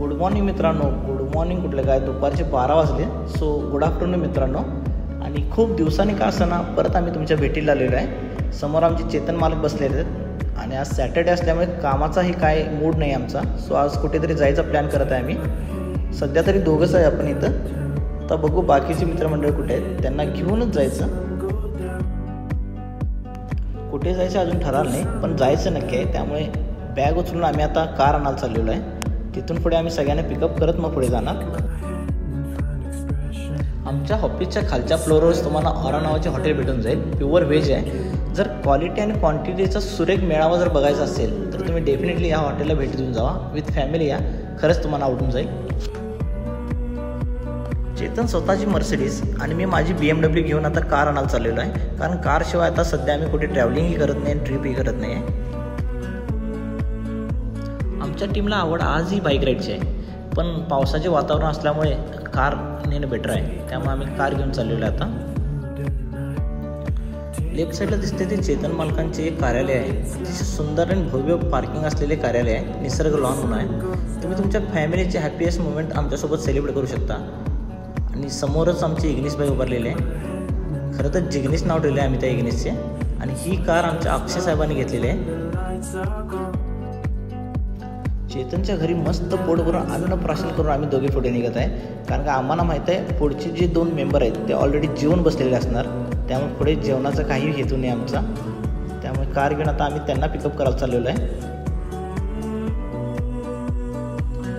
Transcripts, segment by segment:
Good morning मित्रांनो. Good morning कुठलं काय, दुपारचे 12 वाजले. सो गुड आफ्टरनून मित्रांनो. आणि खूप दिवसांनी का असताना परत आम्ही तुमच्या भेटीला आलेलो आहे. समोर आमचे चेतन मालक बसलेले आहेत आणि आज सॅटर्डे असल्यामुळे कामाचाही काय मूड नाही आमचा. सो आज कुठेतरी जायचा प्लॅन करत आहे आम्ही. सध्या तरी दोघंच आहे आपण इथं. आता बघू बाकीचे मित्रमंडळ कुठे आहेत, त्यांना घेऊनच जायचं. कुठे जायचं अजून ठरवलं नाही, पण जायचं नक्की आहे. त्यामुळे बॅग उचलून आम्ही आता कार आणायला चाललेलो आहे. तिथून पुढे आम्ही सगळ्यांना पिकअप करत मग पुढे जाणार. आमच्या ऑफिसच्या खालच्या फ्लोअरवर तुम्हाला ऑरा नावाचे हॉटेल भेटून जाईल. प्युअर व्हेज आहे. जर क्वालिटी आणि क्वांटिटीचा सुरेख मेळावा जर बघायचा असेल तर तुम्ही डेफिनेटली या हॉटेलला भेट देऊन जावा. विथ फॅमिली या, खरंच तुम्हाला आवडून जाईल. चेतन स्वतःची मर्सिडीज आणि मी माझी BMW घेऊन आता कार आणायला चाललेलो आहे. कारण कारशिवाय आता सध्या आम्ही कुठे ट्रॅव्हलिंगही करत नाही आणि ट्रिपही करत नाही आहे. आमच्या टीमला आवड आजही बाईक राईडची आहे, पण पावसाचे वातावरण असल्यामुळे कार नेणं बेटर आहे. त्यामुळे आम्ही कार घेऊन चाललेलो आहे. आता लेफ्ट साईडला दिसते ते चेतन मालकांचे एक कार्यालय आहे. अतिशय सुंदर आणि भव्य पार्किंग असलेले कार्यालय आहे. निसर्ग लॉन म्हणून आहे. तुम्ही तुमच्या फॅमिलीचे हॅपीएस्ट मोमेंट आमच्यासोबत सेलिब्रेट करू शकता. आणि समोरच आमची इग्निस बाईक उभारलेली आहे. खरं तर जिग्निस नाव ठेवले आहे आम्ही त्या इग्निसचे. आणि ही कार आमच्या अक्षय साहेबांनी घेतलेली आहे. चेतनच्या घरी मस्त पोट भरून अन्नप्राशन करून आम्ही दोघे पुढे निघत आहे. कारण का आम्हाला माहीत आहे पुढचे जे 2 मेंबर आहेत ते ऑलरेडी जेवण बसलेले असणार. त्यामुळे पुढे जेवणाचा काही हेतू नाही आमचा. त्यामुळे कार घेऊन आता आम्ही त्यांना पिकअप करायला चाललेलो आहे.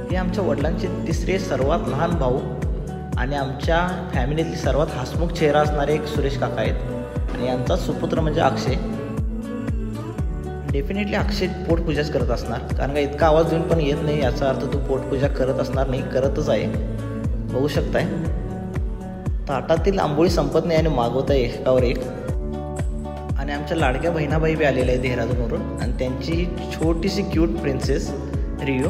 हे आमच्या वडिलांचे तिसरे सर्वात लहान भाऊ आणि आमच्या फॅमिलीतली सर्वात हसमुख चेहरा असणारे एक सुरेश काका आहेत. आणि यांचा सुपुत्र म्हणजे अक्षय. डेफिनेटली अक्षय पोटपूजाच करत असणार, कारण का इतका आवाज देऊन पण येत नाही याचा अर्थ तो पोटपूजा करत असणार नाही, करतच आहे. बघू शकताय ताटातील आंबोळी संपत नाही आणि मागवत आहे एकावर एक. आणि आमच्या लाडक्या बहिणाबाई बी आलेल्या आहे देहरादूनवरून. आणि त्यांची ही छोटीशी क्यूट प्रिन्सेस रिओ.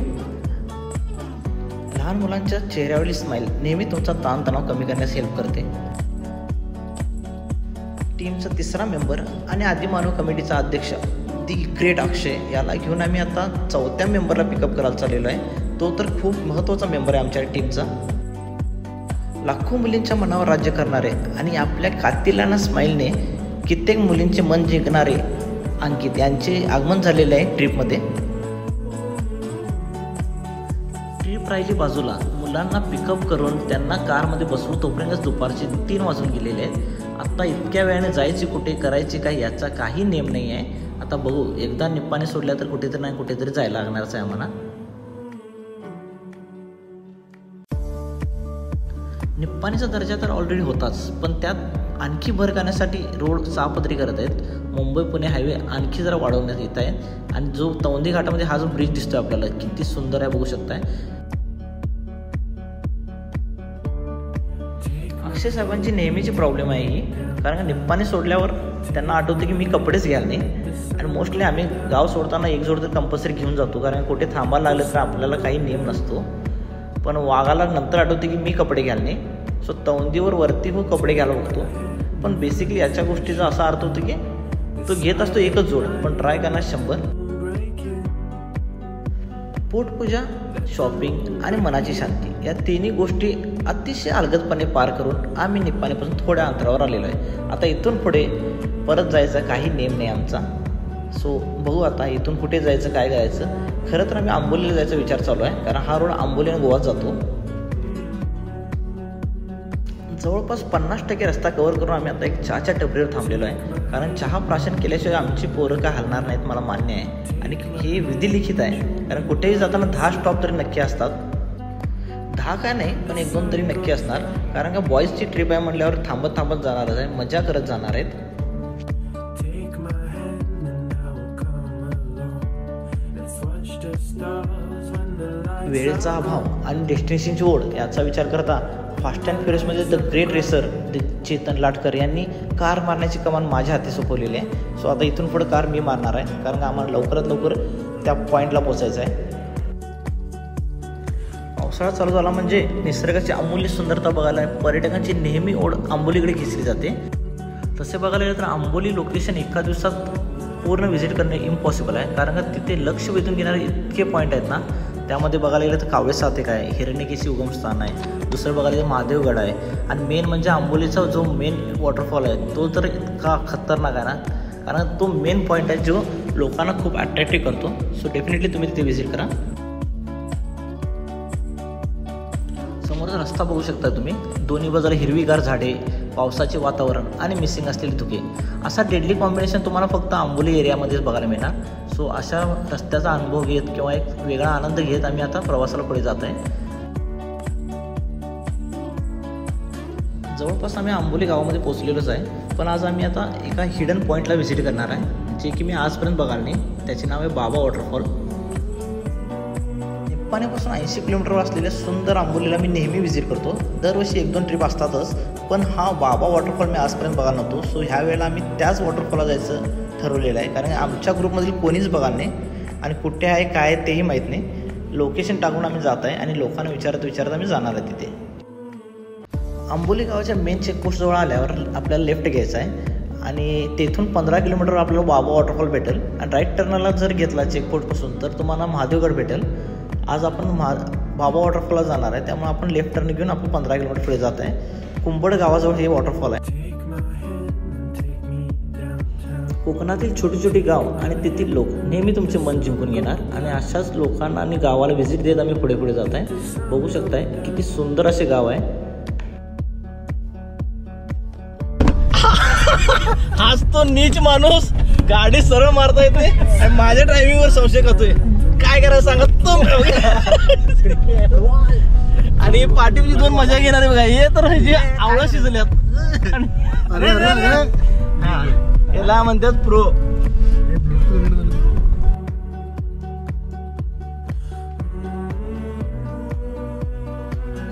लहान मुलांच्या चेहऱ्यावरील स्माईल नेहमी तुमचा ताणतणाव कमी करण्यास हेल्प करते. टीमचा तिसरा मेंबर आणि आदिमानव कमिटीचा अध्यक्ष दी ग्रेट अक्षय याला घेऊन आम्ही आता 4थ्या मेंबरला पिकअप करायला चाललेलो आहे. तो तर खूप महत्त्वाचा मेंबर आहे आमच्या टीमचा. लाखो मुलींच्या मनावर राज्य करणारे आणि आपल्या कातिलाना स्माईलने कित्येक मुलींचे मन जिंकणारे अंकित यांचे आगमन झालेले आहे ट्रिपमध्ये. ट्रिप राहिली बाजूला. मुलांना पिकअप करून त्यांना कारमध्ये बसवू तोपर्यंतच दुपारचे 3 वाजून गेलेले आहेत. आत्ता इतक्या वेळाने जायचे कुठे, करायचे काय याचा काही नेम नाही आहे. आता बघू, एकदा निप्पाणी सोडल्या तर कुठेतरी नाही कुठेतरी जायला लागणारच आहे आम्हाला. निप्पाणीचा दर्जा तर ऑलरेडी होताच, पण त्यात आणखी भर करण्यासाठी रोड सापदरी करत आहेत. मुंबई पुणे हायवे आणखी जरा वाढवण्यात येत आहे. आणि जो तौंदी घाटामध्ये हा जो ब्रिज दिसतोय आपल्याला किती सुंदर आहे बघू शकताय. अक्षय साहेबांची नेहमीची प्रॉब्लेम आहे ही, कारण का निप्पाणी सोडल्यावर त्यांना आठवते की मी कपडेच घ्यायला नाही. आणि मोस्टली आम्ही गाव सोडताना एक जोड तर कंपल्सरी घेऊन जातो, कारण कुठे थांबायला लागलं तर आपल्याला काही नियम नसतो. पण वाघाला नंतर आठवते की मी कपडे घ्यायला नाही. सो तौंदीवर वरती हो कपडे घ्यायला बघतो. पण बेसिकली याच्या गोष्टीचा असा अर्थ होतो की तो घेत असतो एकच जोड, पण ट्राय करणार 100. पोटपूजा, शॉपिंग आणि मनाची शांती या तिन्ही गोष्टी अतिशय अलगदपणे पार करून आम्ही निप्पाणीपासून थोड्या अंतरावर आलेलो आहे. आता इथून पुढे परत जायचा काही नेम नाही आमचा. सो बघू आता इथून कुठे जायचं, काय करायचं. खरं तर आम्ही आंबोलीला जायचा विचार चालू आहे, कारण हा रोड आंबोली आणि गोवात जातो. जवळपास 50% रस्ता कव्हर करून आम्ही आता एक चहाच्या टपरीवर थांबलेलो आहे. कारण चहा प्राशन केल्याशिवाय आमची पोरं काय हलणार नाहीत मला मान्य आहे. आणि हे विधिलिखित आहे, कारण कुठेही जाताना 10 स्टॉप तरी नक्की असतात. 10 काय नाही, पण 1-2 तरी नक्की असणार. कारण का बॉईजची ट्रिप आहे म्हटल्यावर थांबत थांबत जाणारच आहे, मजा करत जाणार आहेत. वेळेचा अभाव आणि डेस्टिनेशनची ओढ याचा विचार करता फास्ट अँड फ्युरियसमध्ये the great racer Chetan Latkar यांनी कार मारण्याची कमान माझ्या हाती सोपवलेली आहे. सो आता इथून पुढे कार मी मारणार आहे, कारण का आम्हाला लवकरात लवकर त्या पॉईंटला पोचायचं आहे. पावसाळा चालू झाला म्हणजे निसर्गाची अमूल्य सुंदरता बघायला पर्यटकांची नेहमी ओढ आंबोलीकडे घेतली जाते. तसे बघायला गेलं तर आंबोली लोकेशन एका दिवसात पूर्ण व्हिजिट करणे इम्पॉसिबल आहे, कारण का तिथे लक्ष वेधून घेणारे इतके पॉईंट आहेत ना, त्यामध्ये बघायला गेलं तर कावळे सातेक आहे, हिरण्यकेशी उगमस्थान आहे, दुसरं बघायला गेलं महादेवगड आहे, आणि मेन म्हणजे आंबोलीचा जो मेन वॉटरफॉल आहे तो तर इतका खतरनाक आहे ना, कारण तो मेन पॉईंट आहे जो लोकांना खूप अट्रॅक्टिव्ह करतो. सो डेफिनेटली तुम्ही तिथे व्हिजिट करा. समोरचा रस्ता बघू शकता तुम्ही, दोन्ही बाजूला हिरवीगार झाडे, पावसाचे वातावरण आणि मिसिंग असलेली धुके, असा डेडली कॉम्बिनेशन तुम्हाला फक्त आंबोली एरियामध्येच बघायला मिळणार. सो अशा रस्त्याचा अनुभव घेत किंवा एक वेगळा आनंद घेत आम्ही आता प्रवासाला पुढे जात आहे. जवळपास आम्ही आंबोली गावामध्ये पोहोचलेलोच आहे, पण आज आम्ही आता एका हिडन पॉईंटला व्हिजिट करणार आहे, जे की मी आजपर्यंत बघायला नाही. त्याचे नाव आहे बाबा वॉटरफॉल. निप्पाणीपासून 80 किलोमीटरवर असलेल्या सुंदर आंबोलीला मी नेहमी व्हिजिट करतो. दरवर्षी 1-2 ट्रिप असतातच, पण हा बाबा वॉटरफॉल मी आजपर्यंत बघायला नव्हतो. सो ह्या वेळेला आम्ही त्याच वॉटरफॉलला जायचं ठरवलेलं आहे, कारण आमच्या ग्रुपमधील कोणीच बघायला नाही आणि कुठे आहे काय तेही माहीत नाही. लोकेशन टाकून आम्ही जात आहे आणि लोकांना विचारत आम्ही जाणार आहे तिथे. आंबोली गावाच्या मेन चेकपोस्टजवळ आल्यावर आपल्याला लेफ्ट घ्यायचं आहे आणि तेथून 15 किलोमीटरवर आपल्याला बाबा वॉटरफॉल भेटेल. आणि राईट टर्नला जर घेतला चेकपोस्टपासून तर तुम्हाला महादेवगड भेटेल. आज आपण बाबा वॉटरफॉलला जाणार आहे, त्यामुळे आपण लेफ्ट टर्न घेऊन आपण 15 किलोमीटर पुढे जात आहे. कुंभड गावाजवळ हे वॉटरफॉल आहे. कोकणातील छोटी छोटी गाव आणि तेथील लोक नेहमी तुमचे मन जिंकून घेणार आणि अशाच लोकांना आणि गावाला व्हिजिट देत आम्ही पुढे जात आहे. बघू शकताय किती सुंदर असे गाव आहे. आज तो नीच माणूस गाडी सरळ मारता येते आणि माझ्या ड्रायव्हिंगवर संशय करतोय. काय करायचं सांगा तो. आणि पाठीची 2 मजा घेणार आहे बघा. हे तर आवळा शिजल्यात. याला म्हणतात प्रो.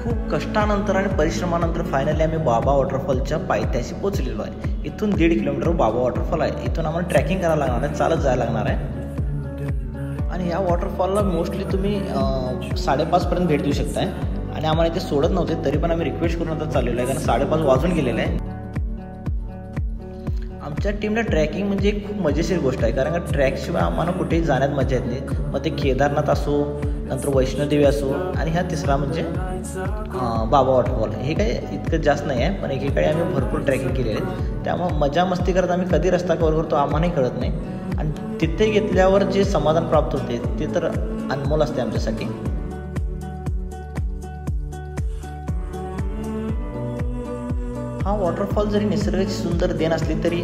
खूप कष्टानंतर आणि परिश्रमानंतर फायनली आम्ही बाबा वॉटरफॉलच्या पायथ्याशी पोहोचलेलो आहे. इथून 1.5 किलोमीटर बाबा वॉटरफॉल आहे. इथून आम्हाला ट्रॅकिंग करायला लागणार आहे, चालत जायला लागणार आहे. आणि या वॉटरफॉलला मोस्टली तुम्ही 5:30पर्यंत भेट देऊ शकताय. आणि आम्हाला इथे सोडत नव्हते, तरी पण आम्ही रिक्वेस्ट करून आता चाललेलो आहे, कारण 5:30 वाजून गेलेलं आहे. आमच्या टीमला ट्रॅकिंग म्हणजे एक खूप मजेशीर गोष्ट आहे, कारण का ट्रॅकशिवाय आम्हाला कुठेही जाण्यात मजा येत नाही. मग ते केदारनाथ असो, नंतर वैष्णोदेवी असो, आणि ह्या तिसरा म्हणजे बाबा वॉटरफॉल. हे काही इतकं जास्त नाही आहे, पण एकेकाळी आम्ही भरपूर ट्रॅकिंग केलेले आहेत. त्यामुळे मजा मस्ती करत आम्ही कधी रस्ता कव्हर करतो आम्हालाही कळत नाही. आणि तिथे घेतल्यावर जे समाधान प्राप्त होते ते तर अनमोल असते आमच्यासाठी. हा वॉटरफॉल जरी निसर्गाची सुंदर देण असली तरी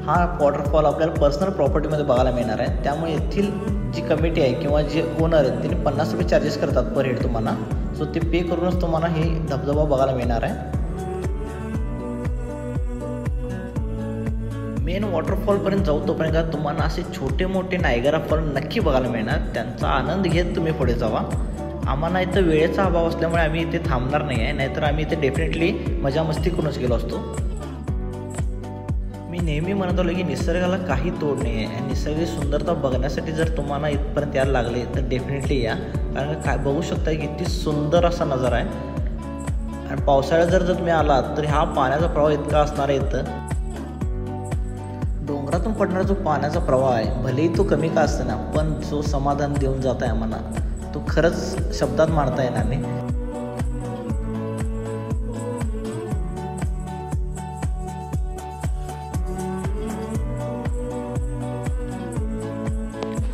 हा वॉटरफॉल आपल्याला पर्सनल प्रॉपर्टीमध्ये बघायला मिळणार आहे. त्यामुळे येथील जी कमिटी आहे किंवा जे ओनर आहेत त्यांनी 50 रुपये चार्जेस करतात पर हेड तुम्हाला. सो ते पे करूनच तुम्हाला हे धबधबा बघायला मिळणार आहे. मेन वॉटरफॉलपर्यंत जाऊ तोपर्यंत तुम्हाला असे छोटे मोठे नायगरा फॉल नक्की बघायला मिळणार. त्यांचा आनंद घेत तुम्ही पुढे जावा. आम्हाला इथं वेळेचा अभाव असल्यामुळे आम्ही इथे थांबणार नाही आहे, नाहीतर आम्ही इथे डेफिनेटली मजा मस्ती करूनच गेलो असतो. मी नेहमी म्हणत आलो की निसर्गाला काही तोड नाही आहे आणि निसर्गाची सुंदरता बघण्यासाठी जर तुम्हाला इथपर्यंत यायला लागले तर डेफिनेटली या, कारण काय बघू शकता किती सुंदर असा नजारा आहे. आणि पावसाळ्यात जर तुम्ही आलात तर हा पाण्याचा प्रवाह इतका असणार आहे. इथं डोंगरातून पडणारा जो पाण्याचा प्रवाह आहे, भलेही तो कमी का असताना, पण जो समाधान देऊन जात आहे आम्हाला तो खरंच शब्दात मांडता येणार नाही.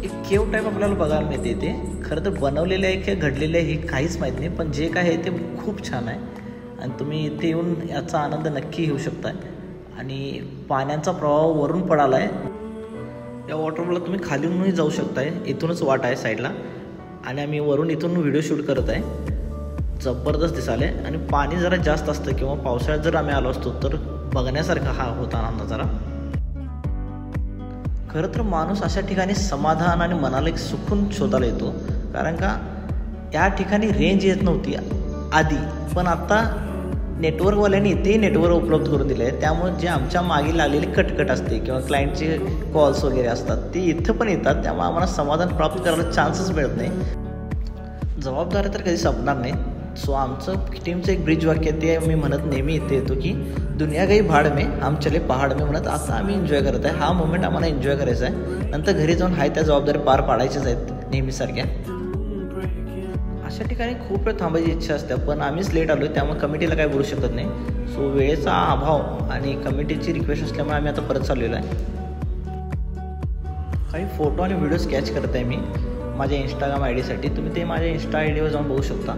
एक केव टाईप आपल्याला बघायला मिळते. ते खरं तर बनवलेलं आहे की घडलेलं आहे हे काहीच माहीत नाही, पण जे काय आहे ते खूप छान आहे आणि तुम्ही इथे येऊन याचा आनंद नक्की घेऊ शकताय. आणि पाण्याचा प्रवाह वरून पडाला आहे. या वॉटरफॉलला तुम्ही खालीहूनही जाऊ शकताय, इथूनच वाट आहे साईडला. आणि आम्ही वरून इथून व्हिडिओ शूट करत आहे. जबरदस्त दिसाले. आणि पाणी जरा जास्त असतं किंवा पावसाळ्यात जर आम्ही आलो असतो तर बघण्यासारखा हा होता ना नजारा. खरं तर माणूस अशा ठिकाणी समाधान आणि मनाला एक सुकून शोधायला येतो, कारण का या ठिकाणी रेंज येत नव्हती आधी, पण आता नेटवर्कवाल्यांनी इथेही नेटवर्क उपलब्ध करून दिले आहे. त्यामुळे जे आमच्या मागे लागलेली कटकट असते किंवा क्लायंटचे कॉल्स वगैरे असतात ते इथं पण येतात. त्यामुळे आम्हाला समाधान प्राप्त करायला चान्सच मिळत नाही. जबाबदारी तर कधी संपणार नाही. सो आमचं टीमचं एक ब्रिज वाक्य ते मी म्हणत नेहमी इथे येतो की दुनिया गई भाड में हम चले पहाड में. म्हणत आता आम्ही एन्जॉय करत आहे. हा मोमेंट आम्हाला एन्जॉय करायचा आहे. नंतर घरी जाऊन हाय त्या जबाबदारी पार पाडायच्याच आहेत नेहमीसारख्या. अशा ठिकाणी खूप वेळ थांबायची इच्छा असते, पण आम्हीच लेट आलो आहे त्यामुळे कमिटीला काय बोलू शकत नाही. सो वेळेचा अभाव आणि कमिटीची रिक्वेस्ट असल्यामुळे आम्ही आता परत चाललेलो आहे. काही फोटो आणि व्हिडिओ स्केच करत आहे मी माझ्या इंस्टाग्राम ID साठी. तुम्ही ते माझ्या इंस्टा ID वर जाऊन बघू शकता.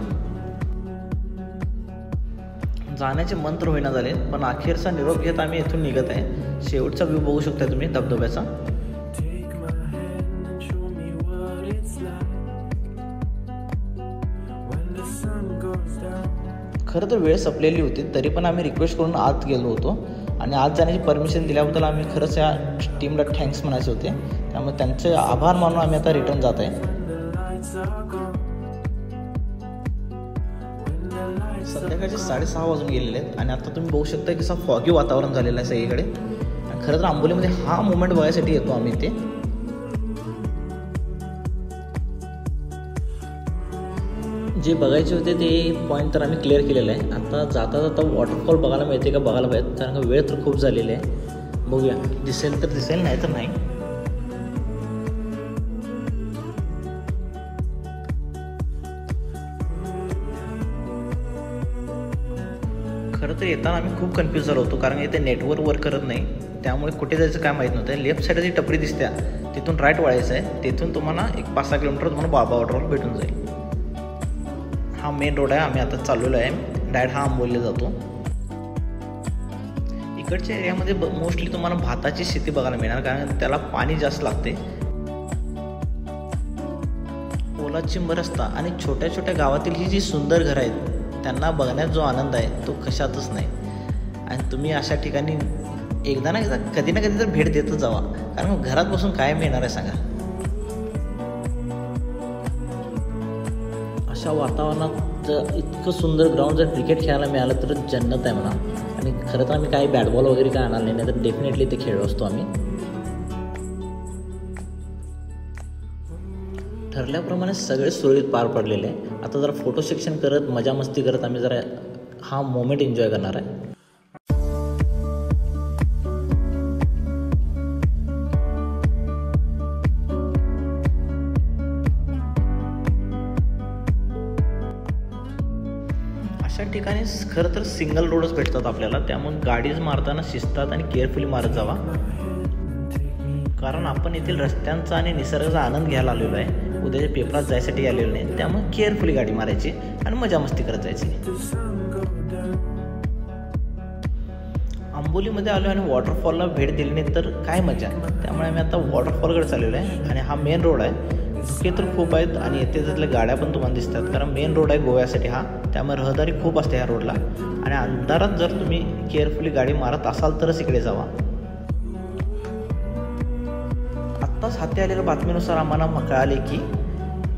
जाण्याचे मंत्र होईना झाले, पण अखेरचा निरोप घेत आम्ही इथून निघत आहे. शेवटचा व्ह्यू बघू शकता तुम्ही धबधब्याचा. खरं तर वेळ संपलेली होती, तरी पण आम्ही रिक्वेस्ट करून आत गेलो होतो आणि आत जाण्याची परमिशन दिल्याबद्दल आम्ही खरंच या टीमला थँक्स म्हणायचे होते. त्यामुळे त्यांचे आभार मानून आम्ही आता रिटर्न जात आहे. संध्याकाळचे 6:30 वाजून गेलेले आहेत आणि आता तुम्ही बघू शकता की असं फॉगी वातावरण झालेलं आहे सगळीकडे. आणि खरं तर आंबोलीमध्ये हा मोमेंट बघायसाठी येतो आम्ही इथे. जे बघायचे होते ते पॉईंट तर आम्ही क्लिअर केलेलं आहे. आता जाता जाता वॉटरफॉल बघायला मिळते का बघायला पाहिजे, कारण का वेळ तर खूप झालेली आहे. बघूया, दिसेल तर दिसेल, नाही तर नाही. खरं तर येताना आम्ही खूप कन्फ्यूज झालो होतो, कारण इथे नेटवर्क वर्क करत नाही. त्यामुळे कुठे जायचं काय माहीत नव्हतं. लेफ्ट साईडला जी टपरी दिसत्या तिथून राईट वळायचं आहे. तिथून तुम्हाला एक 5-6 किलोमीटर तुम्हाला बाबा वॉटरफॉल भेटून जाईल. हा मेन रोड आहे. आम्ही आता चाललेलो आहे. डायरेक्ट हा आंबोलीला जातो. इकडच्या एरियामध्ये मोस्टली तुम्हाला भाताची शेती बघायला मिळणार, कारण त्याला पाणी जास्त लागते. ओला चिंब रस्ता आणि छोट्या छोट्या गावातील ही जी सुंदर घरं आहेत त्यांना बघण्यात जो आनंद आहे तो कशातच नाही. आणि तुम्ही अशा ठिकाणी एकदा ना एकदा कधी ना कधी तर भेट देतच जावा, कारण घरात बसून काय मिळणार आहे सांगा. अशा वातावरणात जर इतकं सुंदर ग्राउंड जर क्रिकेट खेळायला मिळालं तर जन्नत आहे म्हणा. आणि खरं तर आम्ही काही बॅट बॉल वगैरे काय आणणार नाही, तर डेफिनेटली ते खेळलो असतो आम्ही. ठरल्याप्रमाणे सगळे सुरळीत पार पडलेले आहे. आता जरा फोटो सेक्शन करत मजा मस्ती करत आम्ही जरा हा मोमेंट एन्जॉय करणार आहे. अशा ठिकाणी खरं तर सिंगल रोडच भेटतात आपल्याला, त्यामुळे गाडीच मारताना शिस्तात आणि केअरफुली मारत जावा, कारण आपण येथील रस्त्यांचा आणि निसर्गाचा आनंद घ्यायला आलेलो आहे. उद्याच्या पेपरात जायसाठी आलेलो नाही, त्यामुळे केअरफुली गाडी मारायची आणि मजा मस्ती करत जायची. आंबोलीमध्ये आलो आणि वॉटरफॉलला भेट दिली नाही तर काय मजा. त्यामुळे आम्ही आता वॉटरफॉलकडे चाललेलो आहे आणि हा मेन रोड आहे. धुके तर खूप आहेत आणि येथे तिथल्या गाड्या पण तुम्हाला दिसतात, कारण मेन रोड आहे गोव्यासाठी हा. त्यामुळे रहदारी खूप असते ह्या रोडला. आणि अंधारात जर तुम्ही केअरफुली गाडी मारत असाल तरच इकडे जावा. आत्ताच हाती आलेल्या बातमीनुसार आम्हाला कळाले की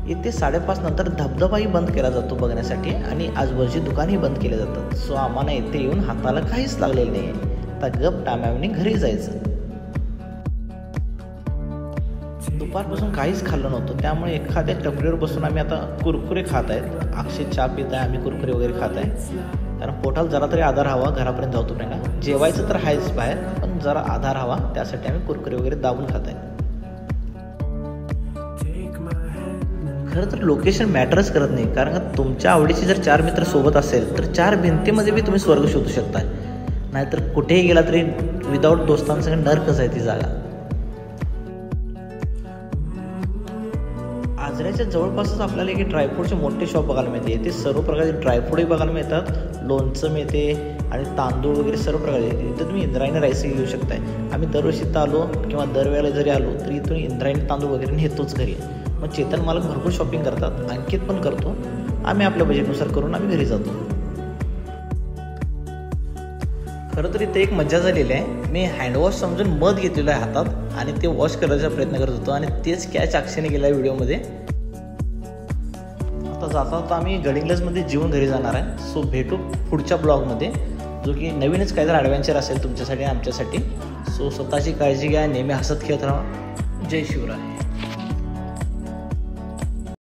येथे 5:30 नंतर धबधबाही बंद केला जातो बघण्यासाठी आणि आजूबाजूची दुकानही बंद केले जातात. सो आम्हाला इथे येऊन हाताला काहीच लागलेलं नाही आहे. आता गप टायमाने घरी जायचं. दुपारपासून काहीच खाल्लं नव्हतं, त्यामुळे एखाद्या टपरीवर बसून आम्ही आता कुरकुरे खात आहेत. अक्षय चहा पित आहे, आम्ही कुरकुरे वगैरे खात आहे, कारण पोटाला जरा तरी आधार हवा. घरापर्यंत जातो नाही का, जेवायचं तर आहेच बाहेर, पण जरा आधार हवा त्यासाठी आम्ही कुरकुरे वगैरे दाबून खात आहे. खरं तर लोकेशन मॅटरच करत नाही, कारण का तुमच्या आवडीचे जर 4 मित्र सोबत असेल तर 4 भिंतीमध्ये बी तुम्ही स्वर्ग शोधू शकता. नाहीतर कुठेही गेला तरी विदाऊट दोस्तांसंग नरकच आहे ती जागा. आजऱ्याच्या जवळपासच आपल्याला एक ड्रायफ्रूटचे मोठे शॉप बघायला मिळते. इथे सर्व प्रकारचे ड्रायफ्रूटही बघायला मिळतात, लोणचं मिळते आणि तांदूळ वगैरे सर्व प्रकारचे. इथं तुम्ही इंद्रायणी राईसही घेऊ शकताय. आम्ही दरवर्षी इथं आलो किंवा दरवेळेला जरी आलो तरी इथून इंद्रायणी तांदूळ वगैरे नेतोच घरी. मग चेतन मालक भरपूर शॉपिंग करतात, अंकित पण करतो. आम्ही आपल्या बजेटनुसार करून आम्ही घरी जातो. खरं तर इथे एक मजा झालेली आहे. मी हँडवॉश समजून मध घेतलेलं आहे हातात आणि ते वॉश करायचा प्रयत्न करत होतो आणि तेच कॅच अक्षयने केला आहे व्हिडिओमध्ये. आता जाता आम्ही गडिंग्लजमध्ये जेवून घरी जाणार आहे. सो भेटू पुढच्या ब्लॉगमध्ये, जो की नवीनच काहीतरी ॲडव्हेंचर असेल तुमच्यासाठी आणि आमच्यासाठी. सो स्वतःची काळजी घ्या, नेहमी हसत खेळत राहा. जय शिवराय.